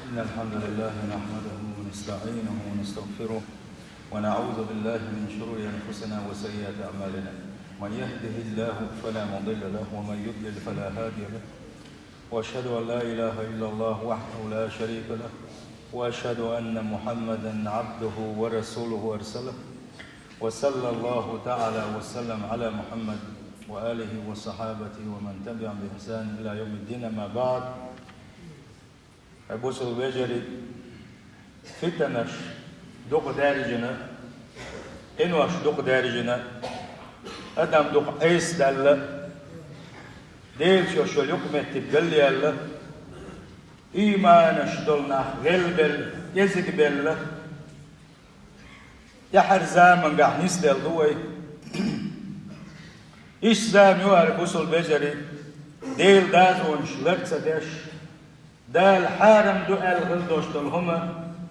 إن الحمد لله نحمده ونستعينه ونستغفره ونعوذ بالله من شرور أنفسنا وسيئات أعمالنا. من يهده الله فلا مضل له ومن يضلل فلا هادي له. وأشهد أن لا إله إلا الله وحده لا شريك له وأشهد أن محمدا عبده ورسوله أرسله. وصلى الله تعالى وسلم على محمد وآله وصحابته ومن تبعهم بإحسان إلى يوم الدين. ما بعد. Bussul Vejeri fitanash duk dericine envaş duk dericine adam duk eis dalle değil şöyle hükmetti galliyalla imanash dolna gelbel yezik belle ya her zaman gahnis del duay İslam yuar Bussul Vejeri değil dazon şlertsa deş دال حارم دو الغلدوش دولهما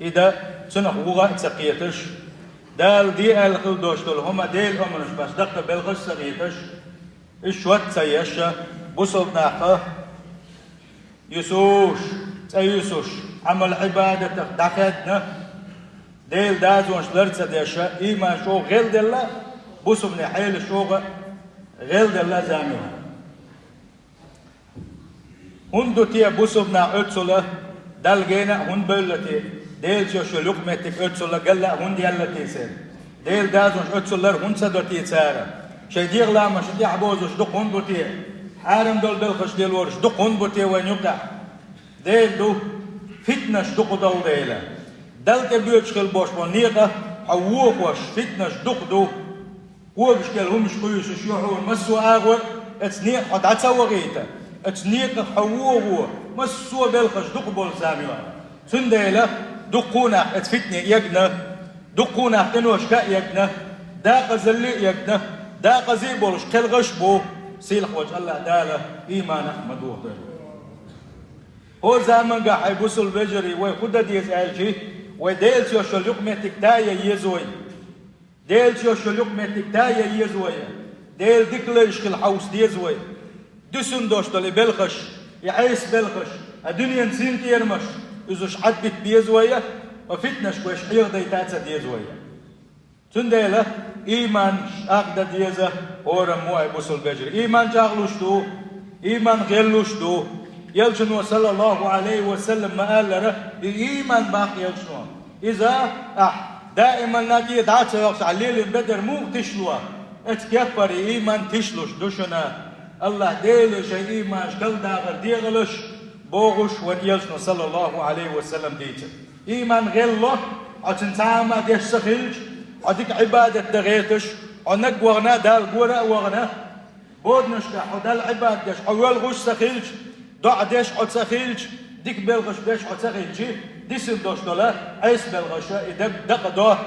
إذا سنخ وغا تسقيتش دال دي الغلدوش دولهما ديل أمنش بس دقت بلغش سقيتش إشوات سيشة بصل ناقة يسوش سيسوش عمل عبادة دقتنا ديل دازونش لرتسا ديشة إيمان شو غيل دلا بصل نحيل شوغا غيل دلا زاميها Hundu tiye busubna ötsula dalgena hun bölleti del şu lukmetik ötsula galla hun diyalleti sen del dazun ötsular hun sadoti tsara şey diğlama şey diabozuş duk hun butiye haram dol belkhaş del voruş duk hun butiye ve nyuka del du fitnaş duk dol dela dalke büyüçkel boş bu niqa hawu boş fitnaş duk du وبشكل هم مش كويس شيوعون مسوا اغور اتنيق قد عتسوغيته اتنيق حووه مسوا بالخش دق بول ساميوا سنديله دقونا اتفتني يقنا دقونا انوش كا يقنا داق زلي يقنا داق زيبولش كل غشبو سيلخ وجه الله داله ايمان مدوه هو زمان قا حيبوسل بجري وخد ديز الجي وديل شو لقمتك دايه يزوي ديل شو لقمتك دايه يزوي ديل ديكلش كل حوس ديزوي دسن دوشتلي بلخش يعيس بلخش الدنيا نسين تيرمش إذا حد بيت بيزوية وفتنش كويش حيغ ديتاتsa ديزوية تنديله إيمان أقدر ديزه أورم موعي بوصل بجري إيمان جاغلوش دو إيمان غيرلوش دو يلجنو صلى الله عليه وسلم ما قال له إيمان باقي يلجنو إذا دائما ناكي دعاتsa يقص عليل بدر مو تشلوه اتكبر إيمان تشلوش دوشنا الله ديل شيء إيمان شكل داغر ديغلش بوغش ونيلشنا صلى الله عليه وسلم ديت إيمان غير الله عشان تعمى ديش سخيلش عديك عبادة دغيتش عنك وغنا دال قورا وغنا بودنش دال عبادة ديش حوال غش سخيلش دع ديش عد سخيلش ديك بلغش ديش عد سخيلش ديسن دوش دولا عيس بلغشا إدب دق دوه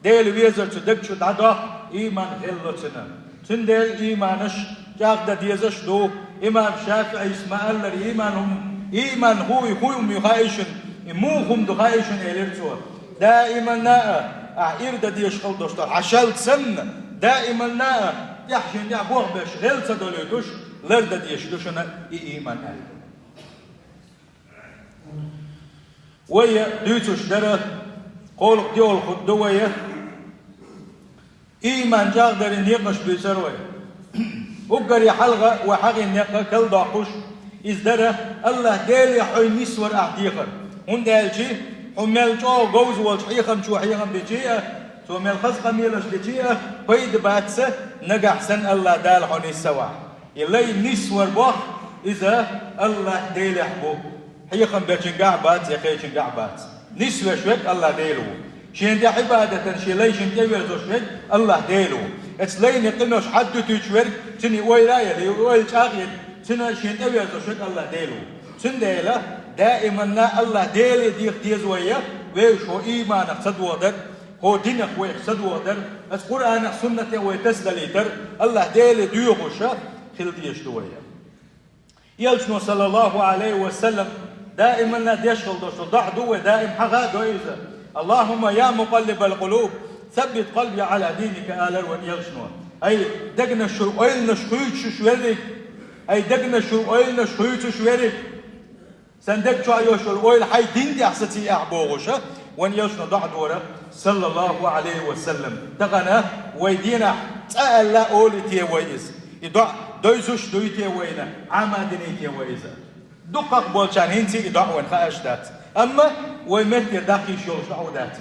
ديل ويزر تدق شو دعا إيمان غير الله تنم تندل إيمانش جاغدا ديزش دو إمام شافعي اسمع الله إيمان هو يخايشن إموهم دخايشن إليرتوا دائما ناء أعيرد ديش خلدوشتر عشالت سن دائما ناء يحشن يعبوه بش غلسة دوليتوش لرد ديش دوشنا إيمان أهل ويا ديتوش دره قول ديول خدوية إيمان جاغدر نيقش بيسروي وقري حلقة وحقي نقا كل داقوش إزدره الله ديلي حي نسور أعديقر هون دالجي حمال جو غوز والشحيخم شو حيخم بجيئة سو مال خزقة ميلش بجيئة بيد باتسة نقع سن الله دال حوني السوا إلي نسور بوخ إذا الله ديلي حبو حيخم بجنقع بات يخي جنقع بات نسوة شوك الله ديلو شين دي عبادة شي شين دي ويرزو شوك الله ديلو اتسلين يقنوش حدو تيجور تني ويلايا لي ويل شاغيل تنا شين أبي أزوجك الله ديلو تن ديلا دائما الله ديلي ديز ويا ويشو إيمان صد ودر هو دينك ويصد ودر القرآن سنة ويتسدليتر الله ديلي ديوغوشا خل ديش دويا يلجنو صلى الله عليه وسلم دائما ديشغل دوشو ضع دو دائم حغا دويزا اللهم يا مقلب القلوب ثبت قلبي على دينك آلر ونيلشنو أي دقنا شو أيلنا شويتش شويرك أي دقنا شو أيلنا شويتش شويرك سندك شو يوشل ويل حي دين دي أحسنتي أعبوغشة وان يوشنا ضع دورة صلى الله عليه وسلم تغنى ويدينا تسأل لا أولي تي ويز يدع دويزوش دوي تي وينا عمادني تي ويزا دقق بولشان هنتي يدع وين خاش دات أما ويمتر داخل شوش عودات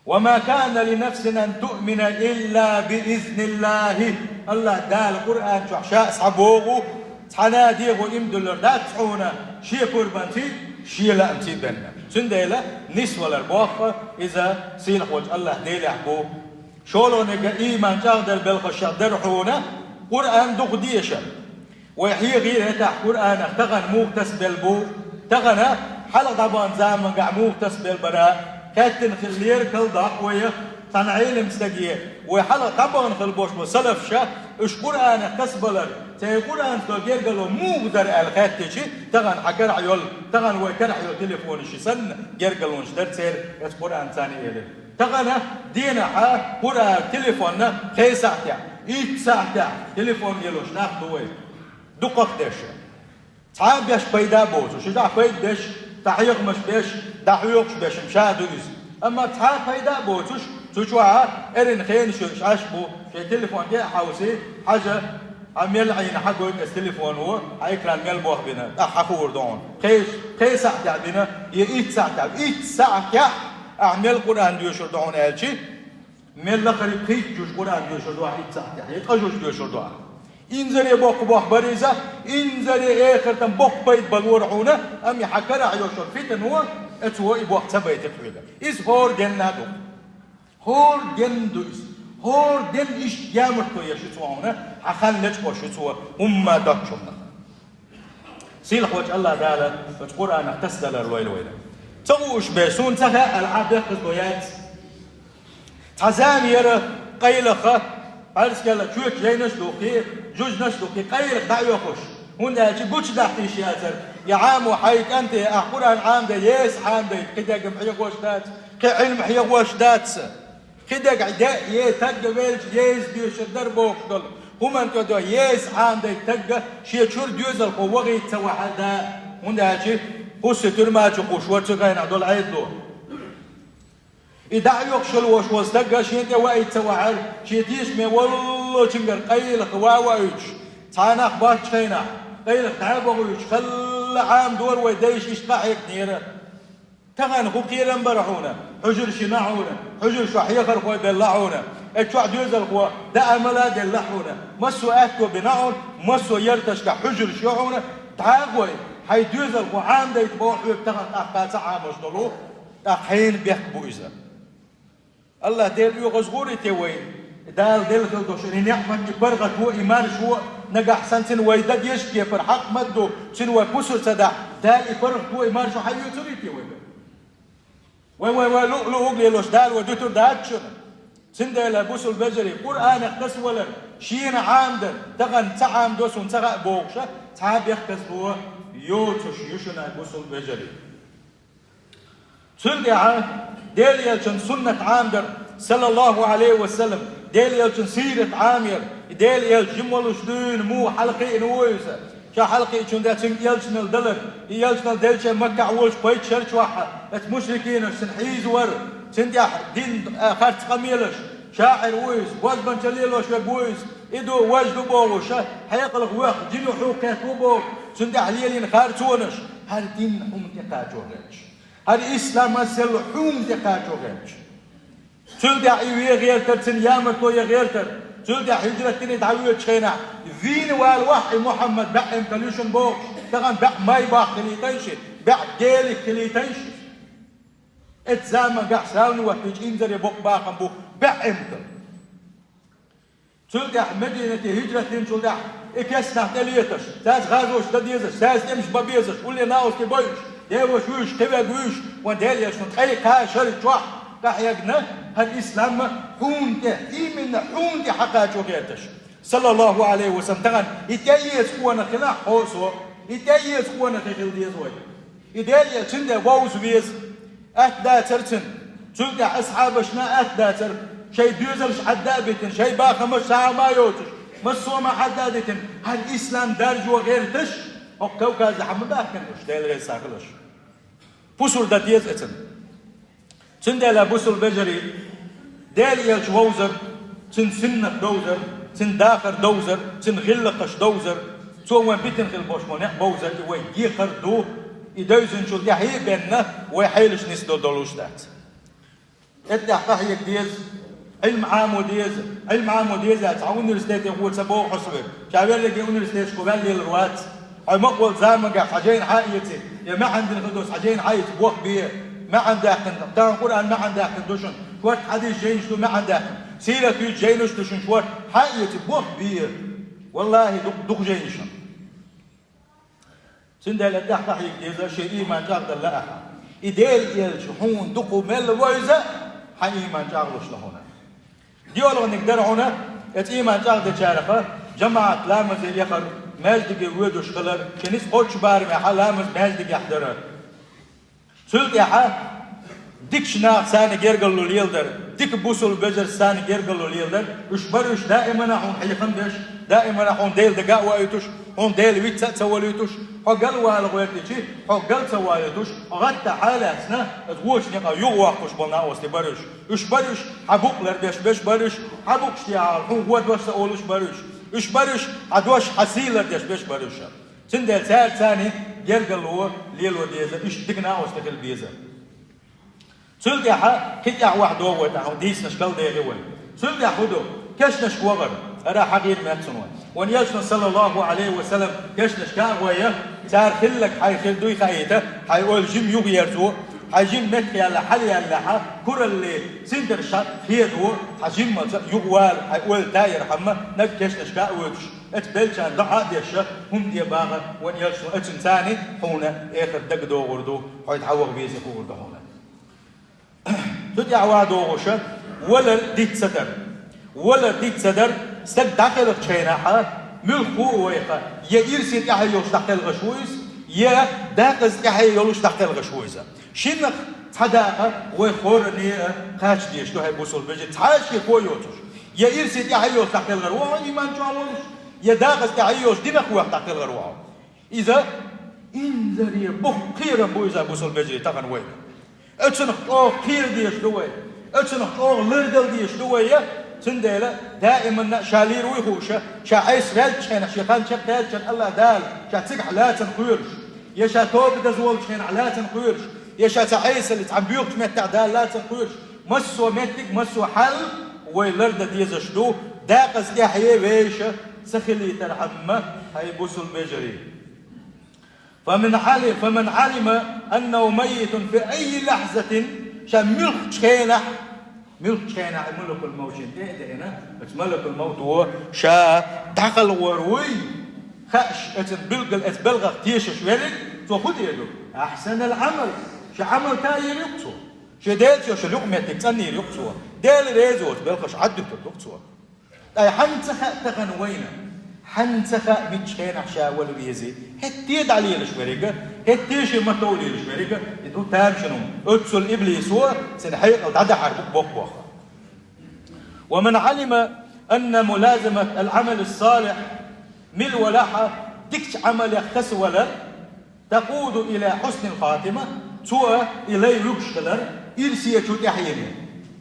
وما كان لنفس أن تؤمن إلا بإذن الله الله دال القرآن شو عشاء صحبوغو تحناديغو إمدلر لا تحونا شي قربانتي شي لا أمتي بنا سنديلا نسوة الأرباخ إذا سيلح وجه الله ديل يحبو شولو نجا إيمان جاغدر بالخشاء درحونا قرآن دوغ ديشا ويحيي غير هتاح قرآن تغن مغتس بالبو تغن حلق طبعا زامن قاع مغتس بالبراء كاتن خلير كل ضاقوية تنعيل مستقية وحلق طبعا خلبوش وسلف شا اش قرآن تسبلر تي قرآن تلقير قالوا مغدر الخاتشي تغن حكر عيول تغن ويكر عيول تليفون شي سن جير قالوا شدر تسير يس قرآن ثاني إلي تغن دينا حا قرآن تليفوننا خي ساعتها إيت ساعتها تليفون يلوش ناخدوه دقق ديشة تعال بيش بيدا بوزو شجع بيد بيش تحيق مش بيش دحيقش بيش مشاهدو إز أما تعال بيدا بوزوش تشوها إرن خين شو عشبو شي تليفون جاء حوسي حاجة عميل عين حقوك التليفون هو عيكران ميل بوخ بنا أحخور دون خي ساعة بنا يئيت ساعة إيت ساعة أعمل قرآن ديوشر دون ألشي ميل لقريب خيج جوش قرآن ديوشر دون إيت ساعة يتقجوش ديوشر دون إنزري بوخ بريزة إنزري آخر تن بوخ بيت بالورعونة أمي حكرا عيوشر فيتن هو اتوه بوخ تبايت الحويلة إز هور دين نادو هور دين دوز هور دين إيش جامر تويا شتوهنا حخان لجبو شتوه هم دكشمنا سيلح وجه الله دالا القرآن اختصدل الويلويلة تغوش بيسون تغا العاب يخذ بيات تعزام يرى قيلخة عارف كلا شوك جاي نشلوكي جوج نشلوكي قيلخ دعوة خوش هون ده شي بوش دحتي شياتر يا عام وحيك أنت قرآن عام ده يس عام ده كده جمعية وش دات كعلم حيا وش دات كده قعداء يتجا بيلش يس ديوش الدربوك دول هم أنتوا ده يس عام ده يتجا شيء شور ديوز القوة يتسوى هذا هون ده شي قص ترما تقوش وتسوي دول عيد دول إذا يخشل وش وستجا شيء ده وايد سوى شيء تيش ما والله تنقر قيل خواويش تعال أخبار شينا قيل تعبوا خل عام دول ويديش يشقى هيك نيره تغن خو قيرا برحونا حجر شناعونا حجر شحيخر خوي بلعونا اتشوع دوزل خو دا املا دلحونا مسو اتو بناعون مسو يرتش كحجر شيعونا تعاقوي حي دوزل خو عام دا يتبوح ويبتغن احقا سعامش دلو احين بيحبو إذا الله ديل يغزغوري تيوي دال ديل خلدوشن نعمة برغت هو إيمان شو نجح سنتين ويدد يشكي پر حق مدو سنو بوسر صدا دال برغت هو إيمان شو حيو تريتي وي لو أغلي لوش دال ودوتر داتشن سندل بوسر بجري قرآن اختص ولا شين عامدا تغن تعام دوسون تغا بوغشة تعاب يختص هو يوتش يشنا بوسر بجري سندل ديل يلشن سنة عامدر صلى الله عليه وسلم ديل يلشن سيرة عامر ديل يلشن ولشدون مو حلقي نويسة شا حلقي شن ده تن يلشن الدلر يلشن الدلشة مكة عولش بيت شرش واحد ات مشركين سنحيز ور سندح دين خرط قميلش شاعر ويس وزبن شليلوش ويس إدو وجدو بوش حيقلق وقت جنو حوكات وبو سندح ليلين خارتونش هل دين هم تقاجونش هل إسلام مسل حوم تقاجونش تلدع إيوه غيرتر تنيامتو يغيرتر تلدع هجرتني دعوية شينا ذين والوحي محمد بقى امتلوشن بوش تغن بقى ماي باق كليتيش بقى جيلي كليتيش اتزامن بقى ساوني وحيج انزر يبوك باقم بوك بقى امتل تلدع مدينة هجرتين تلدع إكاس نحتليتش ساس غازوش تديزش ساس امش بابيزش قولي ناوس تبايش ديوش ويش تباق ويش وديل يشن تخيق ها شرط واحد كحيقنا هالإسلام حونته إيمنا حونته حقاته غيرتش صلى الله عليه وسلم تغن يتأيس قوانا خلاح حوصو يتأيس قوانا خيخل ديز وي يتأيس تنده واوز ويز أهداتر تنده أصحابشنا أهداتر شي بيوزرش حدابتن شي باخمش ساعة ما يوتش مصوما حدادتن هالإسلام درج وغيرتش كوكاز حمد باكنش ديل ريز ساكلش بوسول دا ديز اتن تن ديل بوسول بجري ديل يلش ووزر تن سنة دوزر تن داخر دوزر تن غلقش دوزر تو وين بيتن غل بوش منح بوزر وين يخر دو يدوزن شو دي هي بيننا ويحيلش نسدو دولوش دات ادي حقيق ديز علم عام وديز تعاون الستيت يقول سبوه حسبه شاور لك يقول الستيت كوبال لي الروات هاي مقبل زامقة حاجين حقيقتي يا ما عندنا خدوس حاجين حقيقتي بوخ بيه ما عندك كان القرآن ما عندك دوشن شوات حديث جين شو ما عندك سيرة في جينش دوشن شوات حقيقتي بوخ بيه والله دق جينشن سندل الدح حقيقة إذا شيء ما جاقد لا أحد إديل يلشحون دقوا مل ويزة حقيقة ما جاقلوش لهنا ديولو نقدر هنا إيمان جاقد شارفة جماعة لامز يخر مالدقي ويدوش خلر كنيس قوتش بارم يحا لامز مالدقي يحضر سلت يحا ديك شناق ساني جيرقلو ليلدر ديك بوسول بجر ساني جيرقلو ليلدر وشبرش دائما هون حيخن بيش دائما هون ديل دقاء وايتوش هون ديل ويتسا تسواليتوش حقل والغويرتيشي حقل تسواليتوش غدا حالة سنة تقوش نقا يغواقوش بلناوس تبرش وشبرش حبوق لردش بيش برش حبوق شتيعال هون هو دوش تقولوش برش وشبرش عدوش حسيل لردش بيش برشا سندل سال ثاني جيرقلو ليلو ديزا اش دقناوس تقل بيزا سلت يا حا كت يا واحد هو تاعو ديس نشكل ديغي وين سلت يا خدو كاش نشكوغر أرا حقير ما تسنون ونيجنا صلى الله عليه وسلم كاش نشكا ويا تار خلك حي خلدوي خايته حيقول جيم يوغ يرزو حجيم مت يلا حل يلا كر اللي سندر شات هيدو حجيم يوغوال حيقول داير حما نك كاش نشكا ويش اتبلشان دعاء ديش هم دي باغا ونيجنا اتن ثاني هنا اخر دقدو غردو حيتحوغ بيزي غردو هنا تدي عواد وغشة ولا ديت صدر استك داخل الشيناحة ملخو ويقا يا إرسيت يحيى يوش داخل الغشويز يا داقز يحيى يوش داخل الغشويزة شنخ تداقة ويخورني قاش ديش تو هاي بوصل بيجي تعاش يكويوتوش يا إرسيت يحيى يوش داخل الغروة إيمان جوالوش يا داقز يحيى يوش دينك ويق داخل الغروة إذا إنزري بخيرا بويزا بوصل بيجي تغن وين اتشنخ خير ديش دوي اتشنخ لردل ديش دوي سنديلا دائما شالير ويخوشه شاعيس رال شينا شيخان شقال شن الله دال شاتسق لا تنخيرش يا شاتوب دزول شين لا تنخيرش يا شاتعيس اللي تعبيوك متع دال لا تنخيرش مسو متك مسو حل ويلرد ديز شدو داقس يحيى ويشه سخلي ترحمه هاي بوسل بجري فمن علم أنه ميت في أي لحظة شملك شينح ملك شينح ملك الموت إيه هنا ملك الموت هو شا دخل وروي خش اتبلغ تيش شويلك تأخذ يده أحسن العمل شو عمل تاير يقصو شو ديل شو لقمة تكسني يقصو ديل ريزوت بلغش عدك تقصو أي حنتخ تغنوينا حنتخا متشينح شاول بيزي هتيد عليه الشواريقة هتيش متولي الشواريقة يدو تامشنو اتسل إبليس هو سنحيق وتعدى حربك بوخ ومن علم أن ملازمة العمل الصالح مل ولاحة دكش عمل يختص ولا تقود إلى حسن الخاتمة سوى إلي يبشغلر إرسية تحييني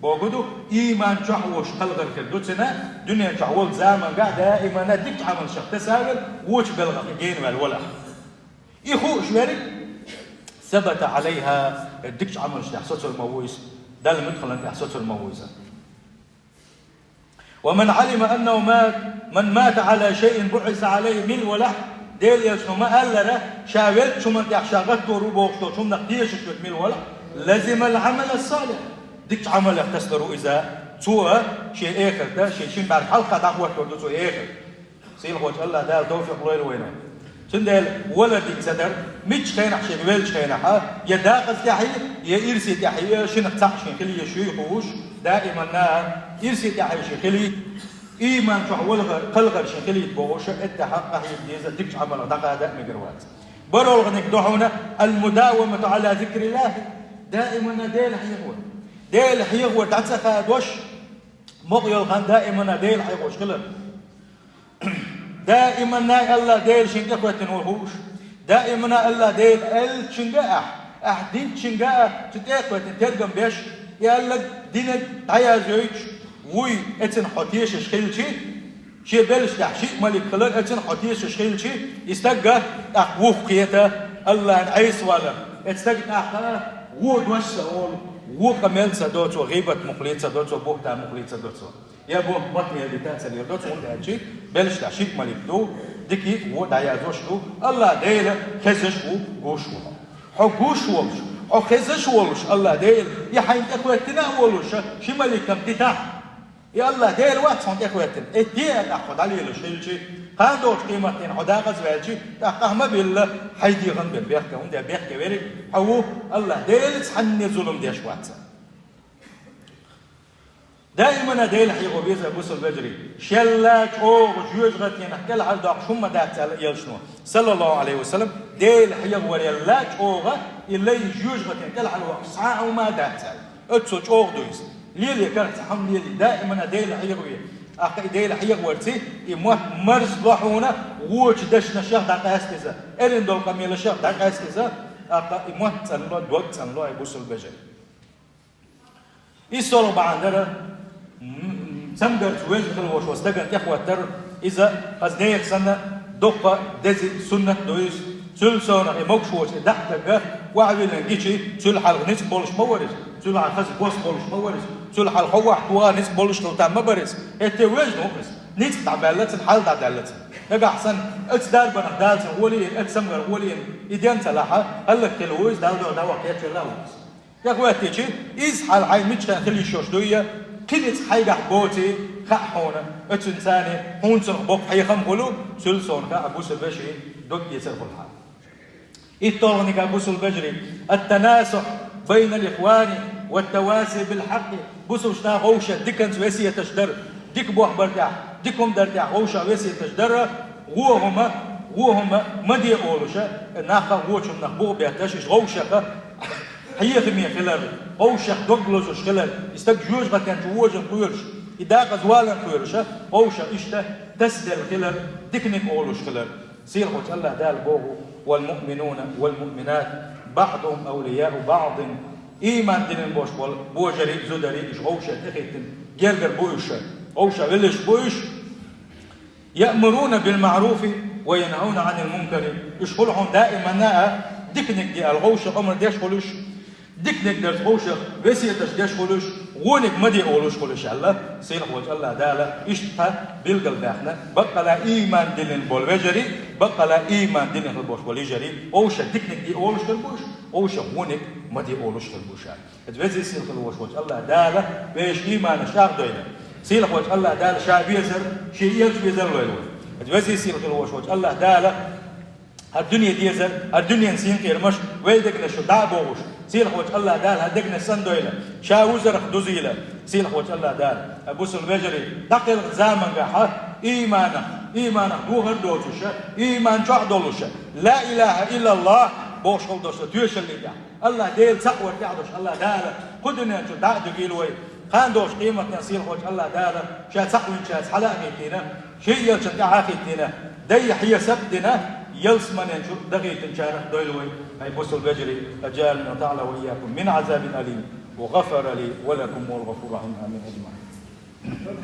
بوجودو إيمان جحوش خلق الكردوتنا دنيا جحول زمان قاعد دائما ديك عمل شخص تساقل وش بلغ جين والولا يخوش مالك ثبت عليها ديك عمل شخص المويس ده المدخل أنت حصلت المويزة ومن علم أنه من مات على شيء بعث عليه من ولا ديل يسمى ما قال له شاولت شو من تحشاغت روبوشتو شو من نقديش من ولا لازم العمل الصالح ديك عمل يختصروا إذا سوى شيء آخر ده شيء بعد حلقة دعوة كردو سوى آخر سيل خوش الله ده توفيق الله وينه سندل ولا ديك صدر مش خينح شيء بيلش خينحة يداقز يحيي يرسي يحيي شنق تحشين خلي يشويخوش دائما نا يرسي يحيي شيء خلي إيمان شو قلغر شيء خلي يتبوش التحق حي يزل ديك عمل دقة ده مجروات برول نقدحونا المداومة على ذكر الله دائما ديل حيغور ديل حيغور تعتقد وش مغيل خان دائما ديل حيغوش كلر دائما نا الله ديل شين إخوة نوحوش دائما الله ديل الشنجاء دين شنجاء تتأكد ترجم بيش يالله دين تيازوج وي اتن حتيش شخيلشي شيء بلش تحشيء ملك خلال اتن حتيش شخيلشي يستجى وقيته الله عيس ولا استجى وش وكمل سدوت وغيبة مخليت سدوت وبوكتا مخليت سدوت يا بو بطني اللي تنسى يردوت وانت شيء بلش تحشيء ملك دو دكي ودايازوش دو الله ديل خزش وغوشو حقوش ومش أو خزش ولش الله ديل يحين تقوتنا ولش شو ملك كم تتاح يا الله ديل وقت صنت تقوتنا الدين أخذ عليه الشيء كان دوت قيمتين حداقة زوالشي تأخذ بالله حيدي غن بالبيخ كون ده بيخ كبير أو الله ديل تحني ظلم ديش وقت دائما ديل حيقو بيزا بوس البجري شلاك أو جوج غتين كل حد داق شو ما دات يلشنو صلى الله عليه وسلم ديل حيقو وريلاك أوغا اللي جوج غتين كل حد وقت ساعة وما دات أتسوج أوغ دويس ليلي كانت حمل ليلي دائما ديل حيقو ديل حيقو ورتي إموه مرز ضحونا ووش دشنا شهر داق أسكزا إلين دول قميل شهر داق أسكزا إموه تنلو دوك تنلو بوس البجري يسولو بعندنا سمدر تويج خلوش واستجن إخوة تر إذا قصديك سنة دقة دزي سنة دويس تل سنة مكشوش دحتك وعويل نجيشي تل حال نس بولش مورس تل حال خز بوس بولش مورس تل حال خواح توا نس بولش تلتا مبرس التويج نورس نس تعبالات الحال تعبالات نجا حسن أتصدار بنخدال سنولي أتسمر ولي إديان سلاحة هلك تلويز داودو داوا كيتش لاوس يا أخوة تيجي إز حال عين متشان خلي شوش دوية كنت حاجة بوتي خحونا اتنساني هون سنخبق حيخم قلو سلسون كأبوس البشري دوك يسر كل حال إطولني كأبوس البشري التناسح بين الإخوان والتواسي بالحق بوسو شنا غوشة ديكن ويسية تشدر ديك بوح برتاح ديكم درتاح غوشة ويسية تشدر وهم مدي أولوشة ناخا غوشة نخبو بيهتشش غوشة هي خمية خلال أو شخ دوغلوش خلال استجوج غتان جوج الخيرش إذا غزوالا خيرش أو شخ إشته تسدل خلال تكنيك أولوش خلال سير خوش الله دال بوه والمؤمنون والمؤمنات بعضهم أولياء بعض إيمان دين بوش بوجري زدري إش أو شخ تخيتن جرجر بوش أو شخ غلش بوش يأمرون بالمعروف وينهون عن المنكر يشغلهم دائما ناء دكنك دي الغوش أمر ديش خلوش ديكنك درت غوشة وسيتش ديش خلوش غونك مدي أولوش خلوش الله سيلح وجه الله دالة إشتها بالقلب إحنا بقى لا إيمان دين بولوجري بقى لا إيمان دين البوش وليجري أوشة ديكنك دي أولوش خلوش أوشة غونك مدي أولوش خلوش أتوزي سيلح وجه الله دالة بيش إيمان شاق دوينة سيلح وجه الله دالة شعبيزر شيء يلش بيزر لويلوي أتوزي سيلح وجه الله دالة الدنيا ديزر الدنيا نسين كيرمش ويدك نشو دعبوش سيلح وجه الله دال هدقنا سندويلة شاوزر خدوزيلة سيلح وجه الله دال أبوس البجري دقل زامن قحة إيمانا دوغر دوشة إيمان شع دولشة لا إله إلا الله بوش خلدوشة تويش اللي ده الله ديل سقور تعدوش الله دال قدنا شو دعدو قيلوي خان دوش قيمة سيلح وجه الله دال شاد سقوين شاد حلاقيتنا شيء يلشن عاقيتنا دي حي سبدنا يلسمن ينشر دقيق تنشارح دويلوي أي بوس البجري أجالنا تعالى وإياكم من عذاب أليم وغفر لي ولكم والغفور رحيم آمين أجمعين